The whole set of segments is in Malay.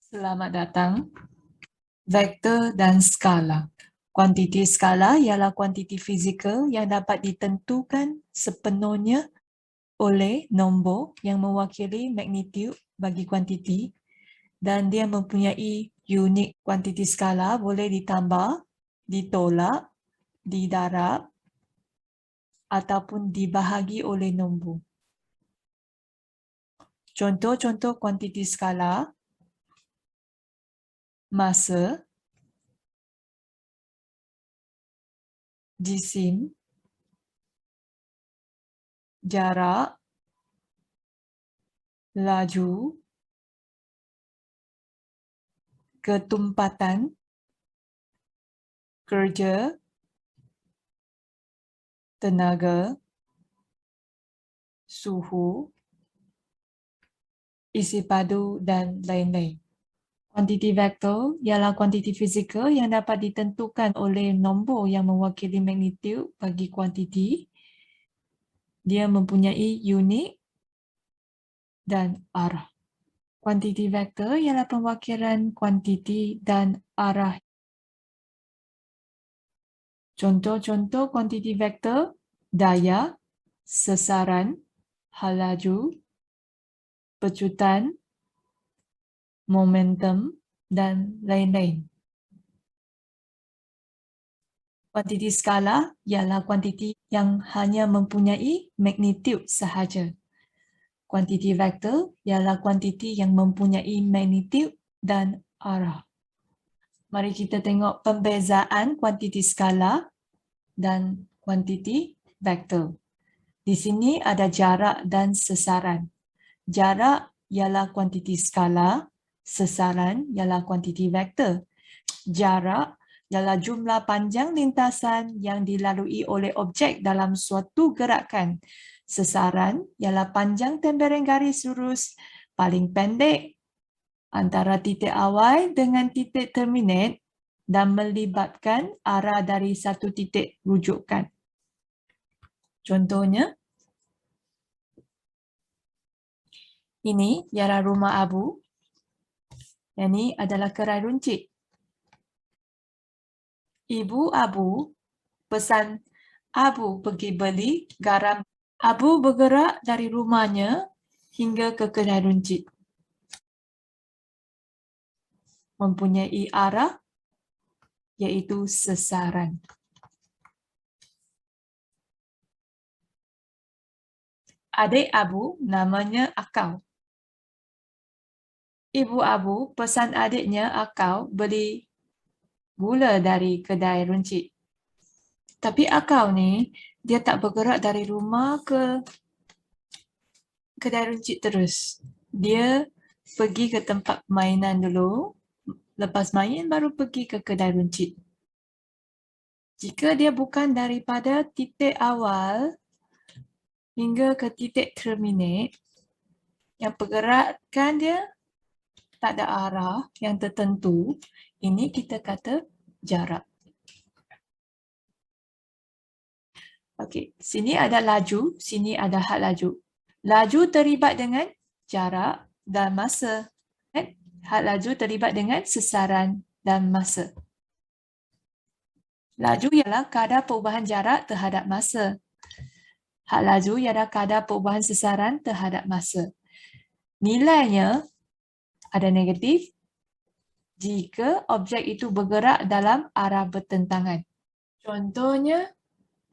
Selamat datang. Vektor dan skala. Kuantiti skala ialah kuantiti fizikal yang dapat ditentukan sepenuhnya oleh nombor yang mewakili magnitud bagi kuantiti dan dia mempunyai unit. Kuantiti skala boleh ditambah, ditolak, didarab ataupun dibahagi oleh nombor. Contoh-contoh kuantiti skala: masa, jisim, jarak, laju, ketumpatan, kerja, tenaga, suhu, isi padu dan lain-lain. Kuantiti vektor ialah kuantiti fizikal yang dapat ditentukan oleh nombor yang mewakili magnitud bagi kuantiti. Dia mempunyai unit dan arah. Kuantiti vektor ialah perwakilan kuantiti dan arah. Contoh-contoh kuantiti vektor: daya, sasaran, hal laju, pecutan, momentum, dan lain-lain. Kuantiti skala ialah kuantiti yang hanya mempunyai magnitud sahaja. Kuantiti vektor ialah kuantiti yang mempunyai magnitud dan arah. Mari kita tengok pembezaan kuantiti skala dan kuantiti vektor. Di sini ada jarak dan sasaran. Jarak ialah kuantiti skala, sasaran ialah kuantiti vektor. Jarak ialah jumlah panjang lintasan yang dilalui oleh objek dalam suatu gerakan. Sasaran ialah panjang tembereng garis lurus paling pendek antara titik awal dengan titik terminate dan melibatkan arah dari satu titik rujukan. Contohnya, ini ialah rumah Abu. Yang ini adalah kerai runcit. Ibu Abu pesan Abu pergi beli garam. Abu bergerak dari rumahnya hingga ke kedai runcit. Mempunyai arah iaitu sasaran. Adik Abu namanya Akau. Ibu Abu pesan adiknya Akau beli gula dari kedai runcit. Tapi Akau ni, dia tak bergerak dari rumah ke kedai runcit terus. Dia pergi ke tempat permainan dulu, lepas main baru pergi ke kedai runcit. Jika dia bukan daripada titik awal hingga ke titik terminate, yang pergerakan dia tak ada arah yang tertentu, ini kita kata jarak. Okey, sini ada laju, sini ada had laju. Laju terlibat dengan jarak dan masa. Had laju terlibat dengan sasaran dan masa. Laju ialah kadar perubahan jarak terhadap masa. Had laju ialah kadar perubahan sasaran terhadap masa. Nilainya ada negatif jika objek itu bergerak dalam arah bertentangan. Contohnya,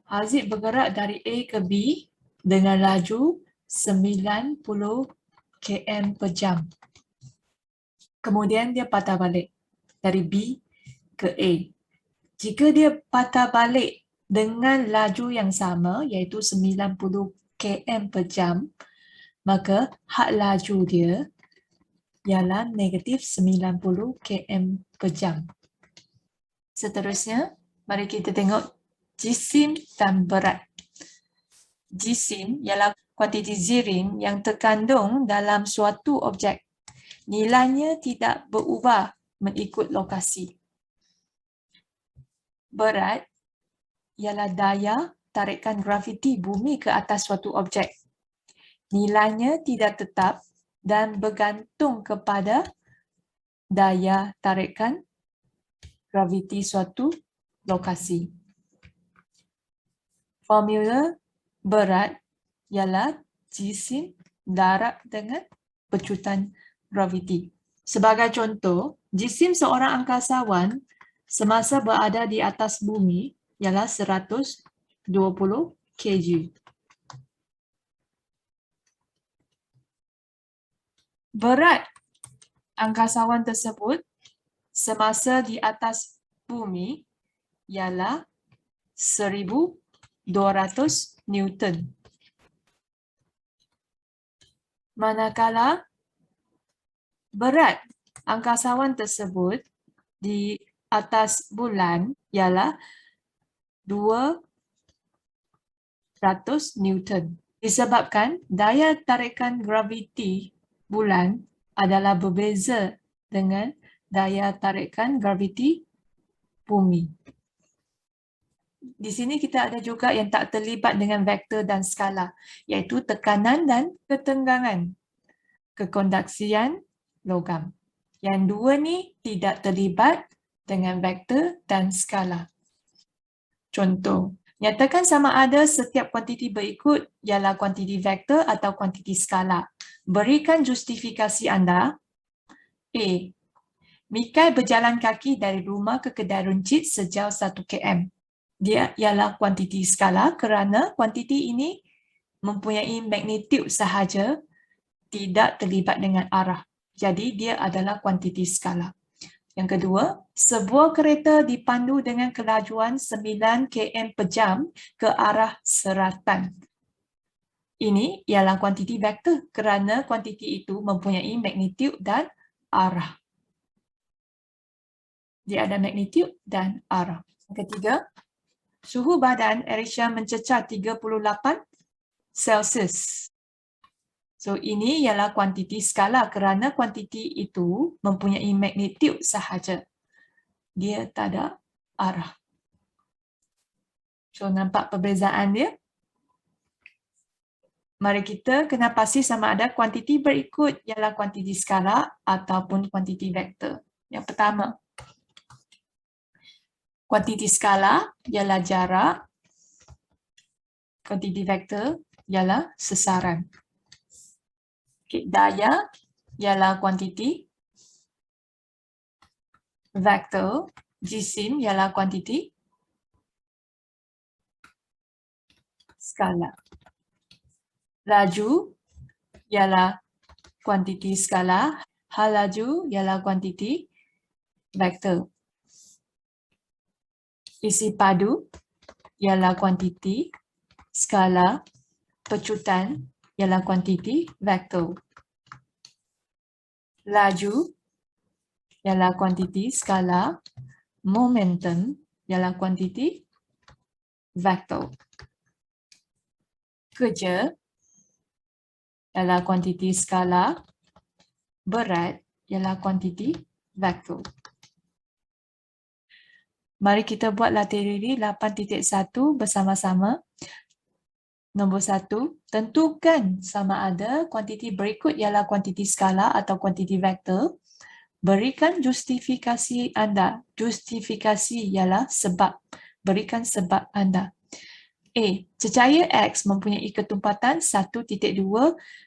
Haziq bergerak dari A ke B dengan laju 90 km per jam. Kemudian dia patah balik dari B ke A. Jika dia patah balik dengan laju yang sama iaitu 90 km per jam, maka had laju dia ialah negatif 90 km per jam. Seterusnya, mari kita tengok jisim dan berat. Jisim ialah kuantiti zirin yang terkandung dalam suatu objek. Nilainya tidak berubah mengikut lokasi. Berat ialah daya tarikan graviti bumi ke atas suatu objek. Nilainya tidak tetap dan bergantung kepada daya tarikan graviti suatu lokasi. Formula berat ialah jisim darat dengan pecutan graviti. Sebagai contoh, jisim seorang angkasawan semasa berada di atas bumi ialah 120 kg. Berat angkasawan tersebut semasa di atas bumi ialah 1,200 Newton. Manakala berat angkasawan tersebut di atas bulan ialah 200 Newton. Disebabkan daya tarikan graviti bulan adalah berbeza dengan daya tarikan graviti bumi. Di sini kita ada juga yang tak terlibat dengan vektor dan skala, iaitu tekanan dan ketenggangan, kekondaksian logam. Yang dua ni tidak terlibat dengan vektor dan skala. Contoh, nyatakan sama ada setiap kuantiti berikut ialah kuantiti vektor atau kuantiti skala. Berikan justifikasi anda. A. Mikai berjalan kaki dari rumah ke kedai runcit sejauh 1 km. Dia ialah kuantiti skala kerana kuantiti ini mempunyai magnitude sahaja, tidak terlibat dengan arah. Jadi dia adalah kuantiti skala. Yang kedua, sebuah kereta dipandu dengan kelajuan 9 km per jam ke arah selatan. Ini ialah kuantiti vektor kerana kuantiti itu mempunyai magnitude dan arah. Dia ada magnitude dan arah. Yang ketiga, suhu badan Arisha mencecah 38 Celsius. So, ini ialah kuantiti skala kerana kuantiti itu mempunyai magnitude sahaja. Dia tak ada arah. So, nampak perbezaan dia? Mari kita kena pasti sama ada kuantiti berikut ialah kuantiti skala ataupun kuantiti vektor. Yang pertama, kuantiti skala ialah jarak, kuantiti vektor ialah sesaran. Okay, daya ialah kuantiti vektor, jisim ialah kuantiti skala. Laju ialah kuantiti skala, hal laju ialah kuantiti vektor. Isi padu ialah kuantiti skala, pecutan ialah kuantiti vektor. Laju ialah kuantiti skala, momentum ialah kuantiti vektor. Kerja ialah kuantiti skala, berat ialah kuantiti vektor. Mari kita buat latih 8.1 bersama-sama. Nombor 1, tentukan sama ada kuantiti berikut ialah kuantiti skala atau kuantiti vektor. Berikan justifikasi anda. Justifikasi ialah sebab. Berikan sebab anda. A. Cecair X mempunyai ketumpatan 1.2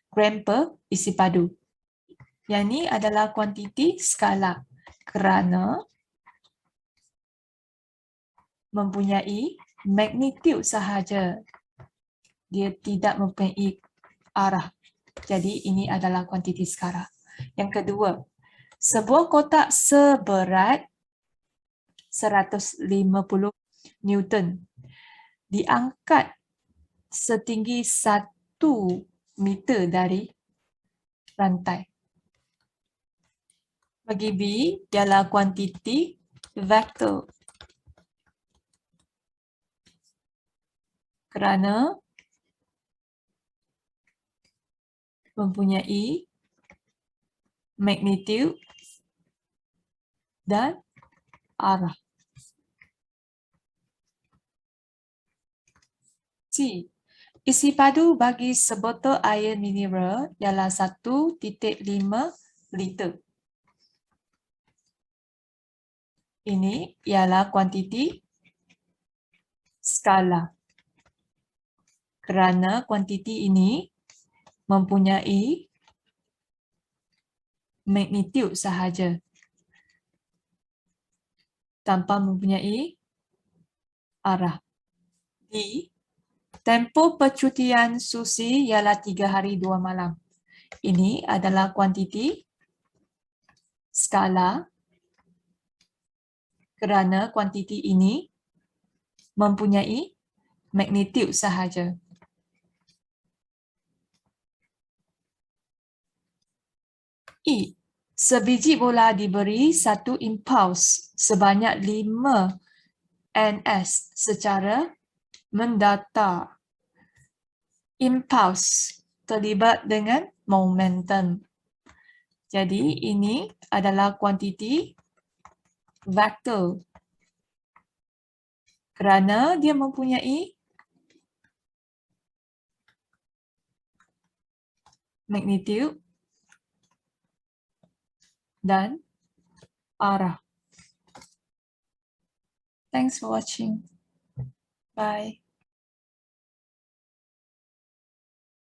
gram per isi padu. Yang ini adalah kuantiti skala kerana mempunyai magnitude sahaja. Dia tidak mempunyai arah. Jadi ini adalah kuantiti skala. Yang kedua, sebuah kotak seberat 150 Newton diangkat setinggi 1 meter dari rantai. Bagi B ialah kuantiti vektor. Kerana mempunyai magnitude dan arah. C. Isi padu bagi sebotol air mineral ialah 1.5 liter. ini ialah kuantiti skala. Kerana kuantiti ini mempunyai magnitude sahaja, tanpa mempunyai arah. D. Tempoh percutian Susi ialah 3 hari 2 malam. Ini adalah kuantiti skala kerana kuantiti ini mempunyai magnitude sahaja. E. Sebiji bola diberi satu impuls sebanyak 5 ns secara mendatar. Impuls terlibat dengan momentum. Jadi ini adalah kuantiti vektor kerana dia mempunyai magnitude dan arah. Thanks for watching. Bye.